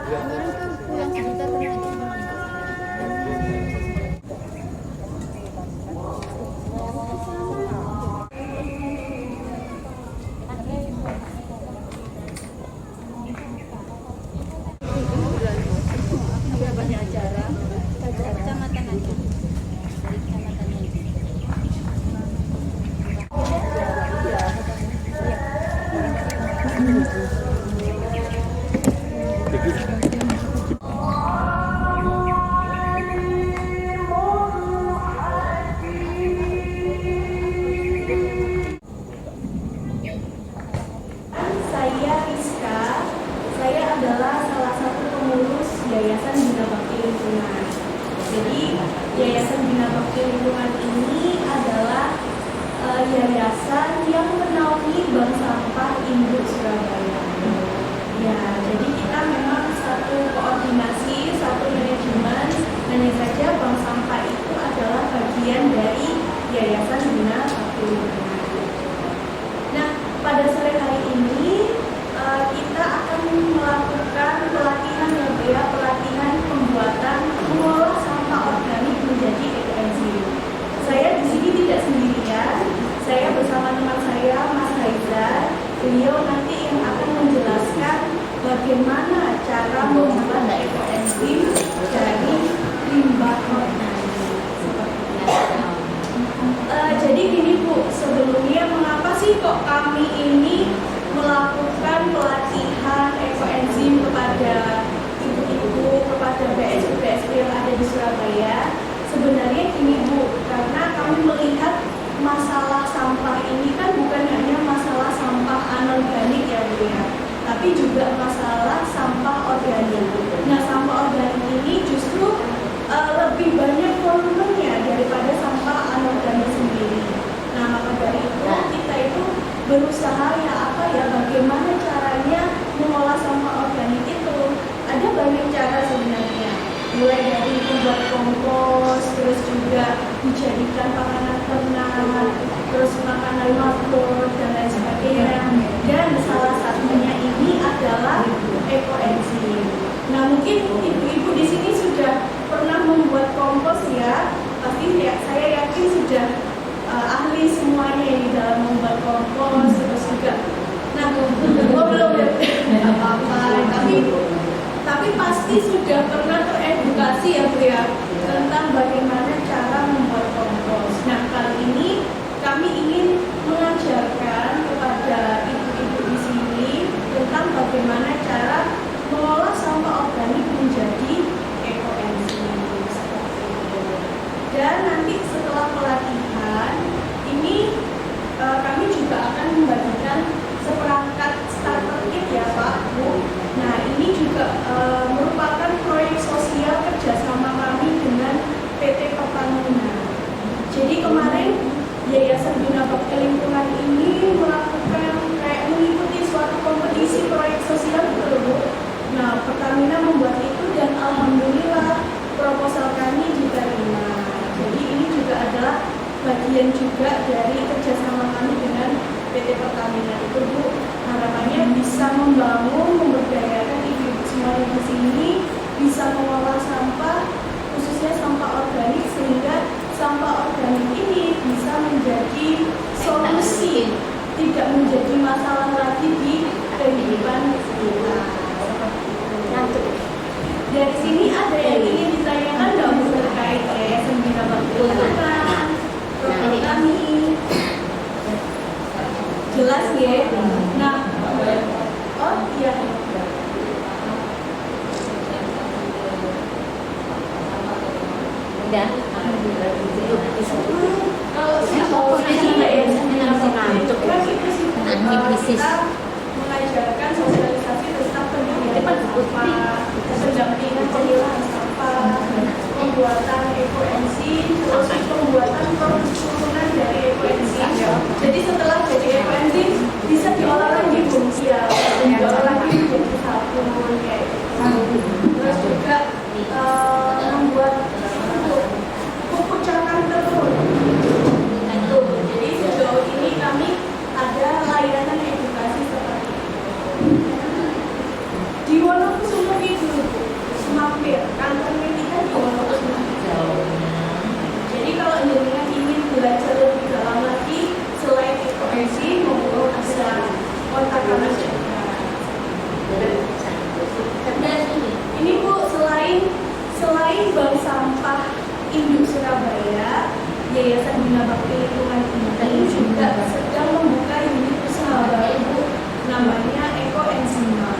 Kemarin kan pulang sebentar karena ada banyak acara kecamatan aja dari kecamatan aja. Saya Rizka, saya adalah salah satu pengurus Yayasan Bina Bakti Lingkungan. Jadi Yayasan Bina Bakti Lingkungan ini adalah yayasan yang menaungi Bank Sampah Induk Surabaya. Ya, jadi kita memang satu koordinasi, satu manajemen. Hanya saja Bank Sampah itu adalah bagian dari Yayasan Bina Bakti Lingkungan. Nah, pada sore hari ini kita akan melakukan pelatihan pelatihan pembuatan mengolah sampah organik menjadi ekoenzim. Saya di sini tidak sendirian, saya bersama teman saya Mas Haizar. Beliau nanti yang akan menjelaskan bagaimana cara membuat ekoenzim dari limbah organik. Jadi gini Bu, sebelumnya mengapa sih kok kami ini melakukan pelatihan ekoenzim kepada ibu-ibu, kepada BSD yang ada di Surabaya? Sebenarnya gini Bu, karena kami melihat masalah sampah ini kan bukan hanya masalah sampah anorganik ya Bu ya, tapi juga masalah sampah organik. Nah, sampah organik ini justru lebih banyak volumenya daripada sampah anorganik sendiri. Nah, maka dari itu kita itu berusaha bagaimana caranya mengolah sampah organik itu. Ada banyak cara sebenarnya, mulai dari membuat kompos, terus juga dijadikan panganan ternak, terus makanan makro dan lain sebagainya. Dan salah satunya ini adalah ekoenzim. Nah, mungkin ibu-ibu di sini sudah pernah membuat kompos ya, pasti ya, saya yakin sudah ahli semuanya ini dalam membuat kompos, terus juga. Nah, belum apa-apa, tapi pasti sudah pernah teredukasi ya Bu ya tentang bagaimana cara membuat kompos. Nah, kali ini kami ingin mengajarkan kepada ibu-ibu di sini tentang bagaimana cara mengolah sampah organik menjadi ekoenzim. Dan nanti setelah pelatihan ini kami juga akan membagikan seperangkat starter kit ya Pak Bu. Nah, ini juga merupakan proyek sosial kerjasama kami dengan PT Pertamina. Jadi kemarin Yayasan Bina Bakti Lingkungan ini melakukan kayak mengikuti suatu kompetisi proyek sosial gitu Bu. Nah, Pertamina membuat itu dan alhamdulillah proposal kami diterima. Jadi ini juga adalah bagian juga dari kerjasama kami dengan PT Pertamina itu Bu. Harapannya bisa membangun, memberdayakan ibu-ibu semua di sini, bisa mengolah sampah, khususnya sampah organik, sehingga sampah organik ini bisa menjadi solusi, tidak menjadi masalah lagi di kehidupan kita. Dari sini ada yang ingin ditanyakan nggak Bu terkait Yayasan Bina Bakti Lingkungan, program kami? Jelas ya. Nah, oh iya. Udah. Kalau psikologi Yayasan ngantuk kita mengajarkan sosialisasi tentang pendidikan sampah, pendampingan pemilahan sampah, pembuatan ekoenzim, terus pembuatan turunan dari ekoenzim. Jadi setelah jadi ekoenzim bisa diolah lagi Bu, ya, diolah lagi menjadi sabun kayak gitu. Terus juga membuat pupuk cangkang telur. Itu. Jadi sejauh ini kami ada layanan edukasi seperti itu. Di Wonokusumo itu hampir kantongnya kita di bawah jauh. Jadi kalau jenengan ingin belajar lebih dalam lagi selain ekoenzim, monggo bisa kontak kami. Dan ini Bu, selain Bank Sampah Induk Surabaya, Yayasan Bina Bakti Lingkungan ini juga sedang membuka unit usaha baru namanya Ekoenzimat.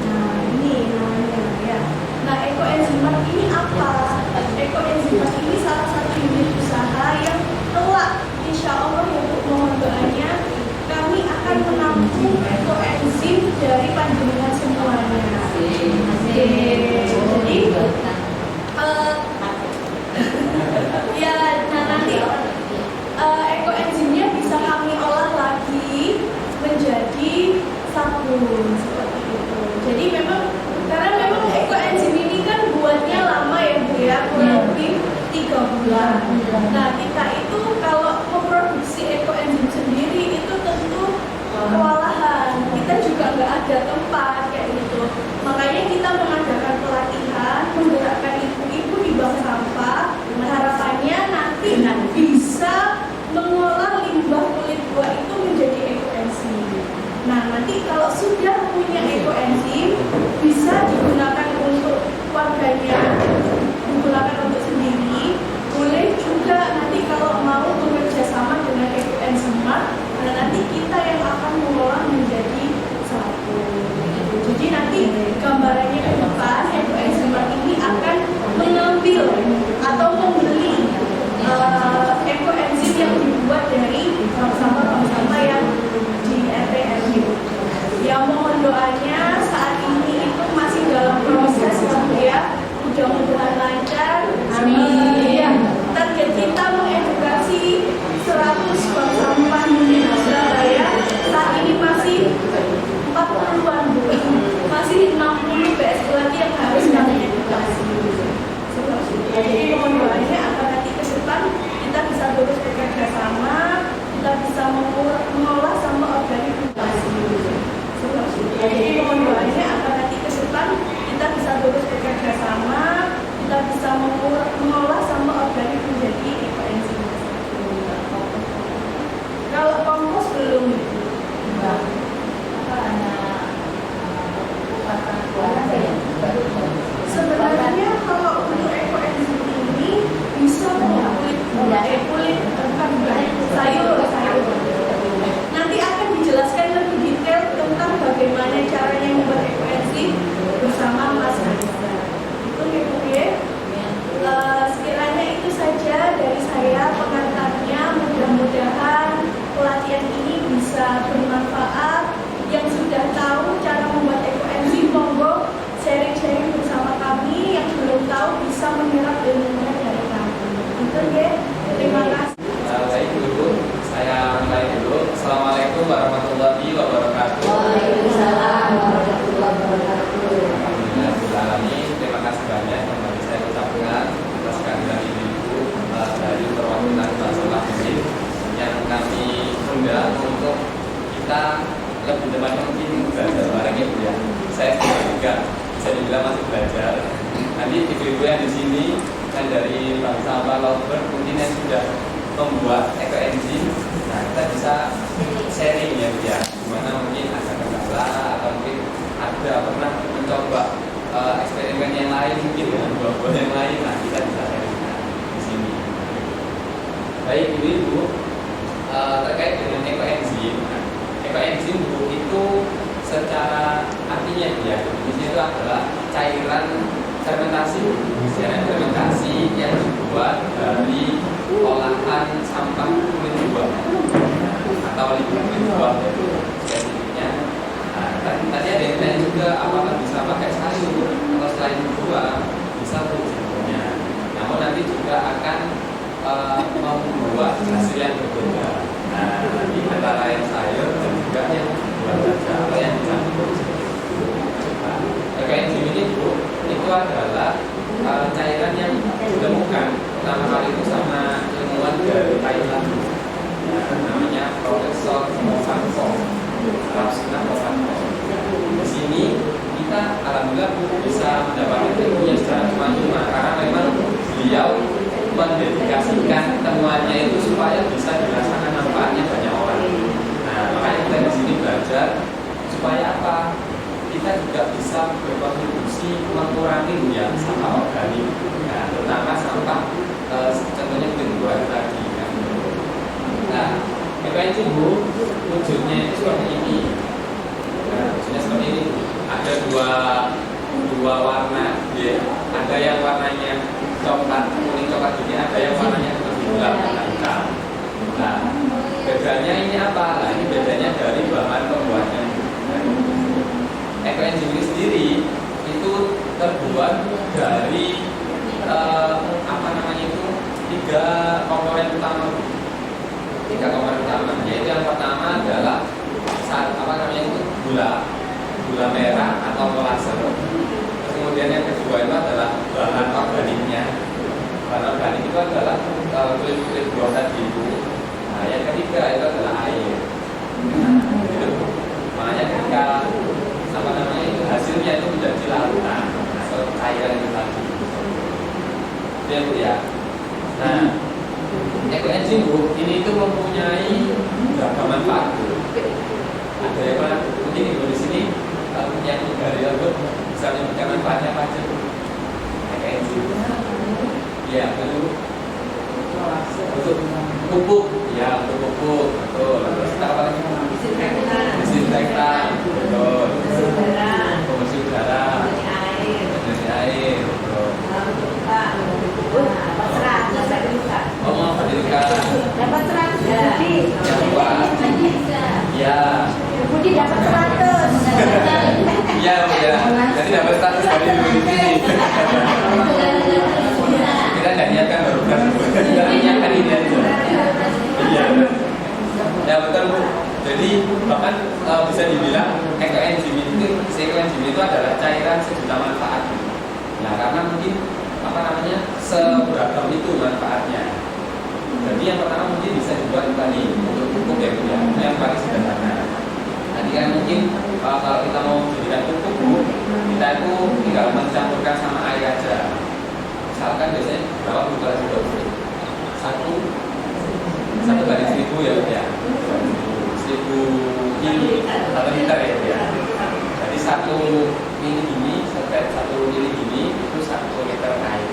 Nah, ini namanya ya. Nah, Ekoenzimat ini apa? Ekoenzimat ini salah satu unit usaha yang kelak insya Allah ya Bu, mohon doanya kami akan menampung ekoenzim dari panjenengan semuanya. Jadi ya, nah nanti ekoenzimnya bisa kami olah lagi menjadi sabun seperti itu. Jadi karena memang ekoenzim ini kan buatnya lama ya Bu ya, kurang lebih 3 bulan. Nah, kita itu kalau memproduksi ekoenzim sendiri itu tentu kewalahan. Kita juga nggak ada tempat kayak gitu. Makanya kita mengadakan pelatihan, menggerakkan ibu-ibu di bank sampah. Harapannya nanti bisa mengolah limbah kulit buah itu menjadi ekoenzim. Nah, nanti kalau sudah punya ekoenzim bisa digunakan untuk warganya, digunakan untuk sendiri. Boleh juga nanti kalau mau bekerja sama dengan Ekoenzimat, nah nanti kita yang akan mengolah menjadi sabun. Jadi nanti gambarannya ke depan Ekoenzimat ini akan mengambil atau membeli ekoenzim yang dibuat dari bank sampah yang di RT. Ya, mohon doanya saat ini itu masih dalam proses ya. Mudah-mudahan lancar. Amin. Ya, target kita mengedukasi 100 bank sampah di Surabaya. Saat ini masih 40-an Bu. Masih 60 BSD lagi yang harus kami edukasi. Jadi mohon doanya agar nanti ke depan kita bisa terus bekerja sama, kita bisa mengolah sama organisasi. Jadi mohon doanya agar nanti ke depan kita bisa terus bekerja sama, kita bisa mengolah sama organik menjadi ekoenzim. Kalau kompos belum, apa ada sebenarnya kalau untuk ekoenzim ini bisa kulit sayur. Nanti akan dijelaskan lebih detail tentang bagaimana caranya membuat ekoenzim bersama Mas Hanisa. Itu ya. Sekiranya itu saja dari saya pengantarnya. Mudah-mudahan pelatihan ini bisa bermanfaat. Yang sudah tahu cara membuat ekoenzim, monggo sharing-sharing bersama kami. Yang belum tahu bisa menyerap ilmunya dari kami. Itu ya. Terima kasih. Baik dulu, saya mulai dulu. Assalamualaikum warahmatullahi wabarakatuh. Waalaikumsalam warahmatullahi wabarakatuh. Alhamdulillah, terima kasih banyak yang tadi saya ucapkan atas kehadiran ibu dari perwakilan Bank Sampah Induk yang kami undang untuk kita lebih tepatnya mungkin belajar bareng ibu ya. Saya juga bisa dibilang masih belajar. Nanti ibu-ibu yang di sini kan dari Bank Sampah Lauber mungkin yang sudah membuat ekoenzim, nah kita bisa sharing ya Bu ya, dimana mungkin ada kendala atau mungkin ada pernah mencoba eksperimen yang lain mungkin dengan buah-buah yang lain, nah kita bisa sharing di sini. Baik ibu-ibu, terkait dengan ekoenzim, nah, ekoenzim Bu itu secara artinya ya, itu adalah cairan fermentasi yang dibuat dari olahan sampah kulit buah atau limbah kulit buah itu spesifiknya. Nah, tadi ada yang tanya juga apakah bisa pakai sayur atau selain buah bisa sebetulnya. Namun nanti juga akan membuat hasil yang berbeda. Nah, nanti antara yang sayur dan juga yang buah saja atau yang dicampur. Ekoenzim ini Bu, itu adalah cairan yang ditemukan pertama kali itu sama ilmuwan dari Thailand, namanya Profesor Movanko. Di sini kita juga bisa mendapatkan ilmunya secara cuma-cuma karena memang beliau mendedikasikan temuannya itu supaya bisa dirasakan manfaatnya banyak orang. Nah, makanya kita di sini belajar supaya apa? Kita juga bisa berkontribusi mengurangi ya sampah organik, nah, terutama sampah contohnya tumbuhan tadi. Kan? Nah, EKN tumbuh wujudnya itu seperti ini. Nah, wujudnya seperti ini. Ada dua warna, ya. Ada yang warnanya coklat, kuning coklat ini, ada yang warnanya lebih gelap, warna hitam. Nah, bedanya ini apa? Nah, ini bedanya dari bahan pembuatnya. EKN ini sendiri itu terbuat dari tiga komponen utama. Yaitu yang pertama adalah gula merah atau molase. Kemudian yang kedua itu adalah bahan organiknya. Bahan organik itu adalah kulit buah tadi itu. Nah, yang ketiga itu adalah air. Gitu. Makanya ketika hasilnya itu menjadi larutan atau cairan itu tadi. Itu ya. Nah, ekoenzim ini itu mempunyai beragam manfaat. Ada yang mana? Mungkin di sini yang dari lembut bisa menyebutkan manfaatnya apa aja? Ekoenzim. Ya, untuk pupuk, ya untuk pupuk, betul. Terus apa lagi? Disinfektan, betul. Pembersih udara, pembersih air, betul. Dapat 100 yang buat ya Budi dapat 100 iya ya jadi dapat 100 dari dulu ini kita nggak niatkan baru kan kita niatkan ini aja iya ya betul Bu. Jadi bahkan bisa dibilang ekoenzim itu adalah cairan sejuta manfaat. Nah karena mungkin seberagam itu manfaatnya. Jadi yang pertama mungkin bisa dibuat tadi untuk pupuk ya, yang paling sederhana. Tadi kan mungkin kalau kita mau jadikan pupuk, kita itu tinggal mencampurkan sama air aja. Misalkan biasanya berapa butuh juga? Satu kali 1000 ya, 1000 mili atau liter ya. Jadi 1 mili gini, satu mili gini itu 1 liter air.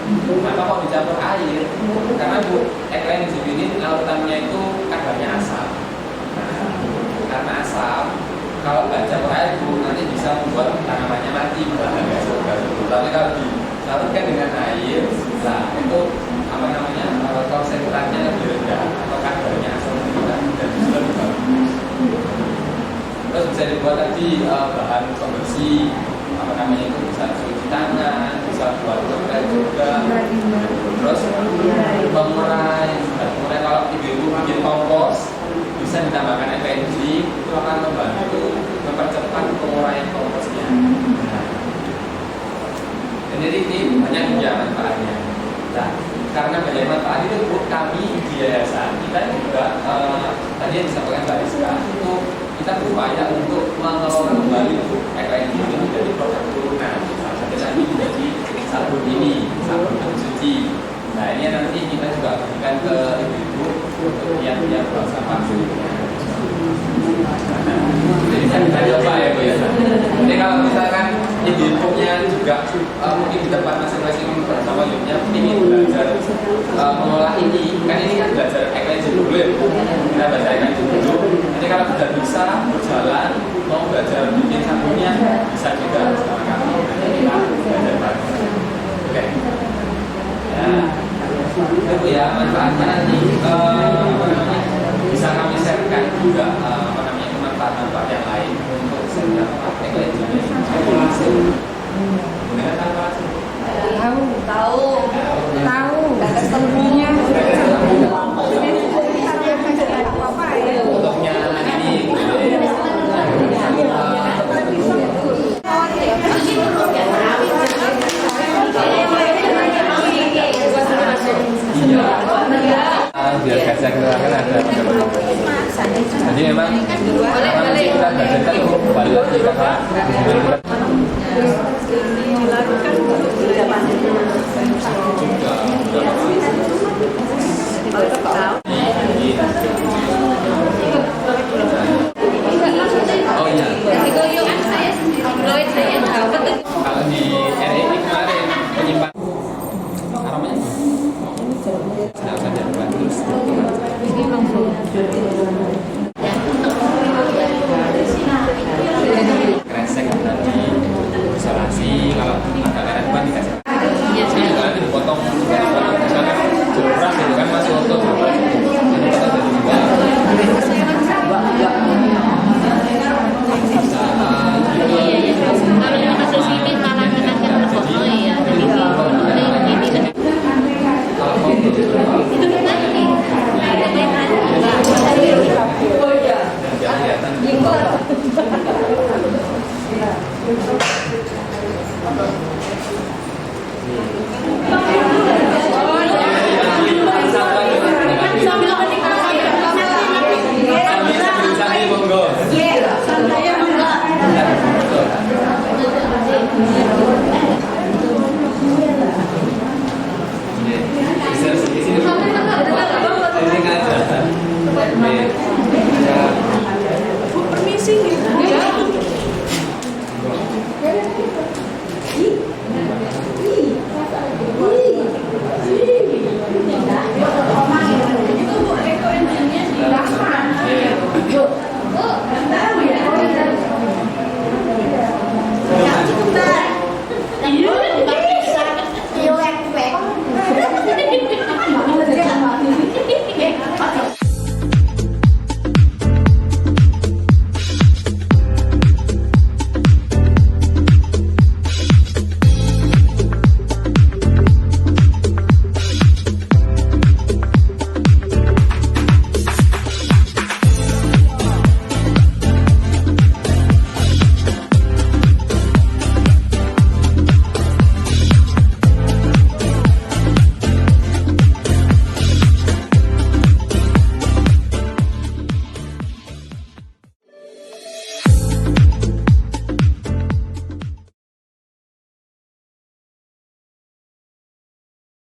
Kenapa kok dicampur air? Karena ekoenzim ini larutannya itu kadarnya asam. Nah, karena asam, kalau nggak campur air nanti bisa membuat tanamannya mati, malah nggak suka. Tapi kalau dilarutkan dengan air, nah itu konsentratnya lebih rendah atau kadarnya asam lebih rendah dan bisa lebih bagus. Terus bisa dibuat tadi bahan pembersih. Itu bisa cuci tangan, bisa buat toilet juga. Terus pengurai kalau ibu bikin kompos bisa ditambahkan ekoenzim, itu akan membantu mempercepat penguraian komposnya. Jadi ini banyak juga manfaatnya. Nah, karena banyak manfaat itu kami di yayasan kita juga tadi yang disampaikan Mbak Rizka itu kita berupaya untuk mengelola kembali ekoenzim ini menjadi produk turunan. Salah satunya tadi menjadi sabun ini, sabun pencuci. Nah ini nanti kita juga berikan ke ibu-ibu untuk yang buang sampah. Jadi kita coba ya Bu ya. Jadi kalau misalkan ibu-ibunya juga mungkin di tempat masing-masing bersama ibunya ingin belajar mengolah ini, kan ini kan belajar ekoenzim dulu ya Bu. Kita belajar ekoenzim dulu. Nanti kalau sudah bisa berjalan mau belajar bikin sabunnya bisa juga bersama kami. Nanti kita belajar bareng. Oke. Ya. Itu ya manfaatnya nanti bisa kami sharekan juga manfaat-manfaat yang lain untuk setiap ekoenzim ini. Benar apa? Tahu. Ada temunya. Contohnya ini biar gajah kenalkan ada. Jadi memang kita belajar kan balik lagi kakak. dilakukan untuk belajar. Oh iya. Goyongan saya sendiri, Android saya tahu betul. Kalau di RI kemarin penyimpan aromanya sedangkan dari bagus Ini langsung. kresek dari isolasi kalau agak karet kan dikasih Iya, ini juga nanti dipotong misalnya jurus gitu kan masih utuh dipotong dari dua iya. Kalau yang kasus ini kalah dengan yang foto ya. Jadi ini kalau foto itu nanti. biar kelihatan Bu, permisi gitu.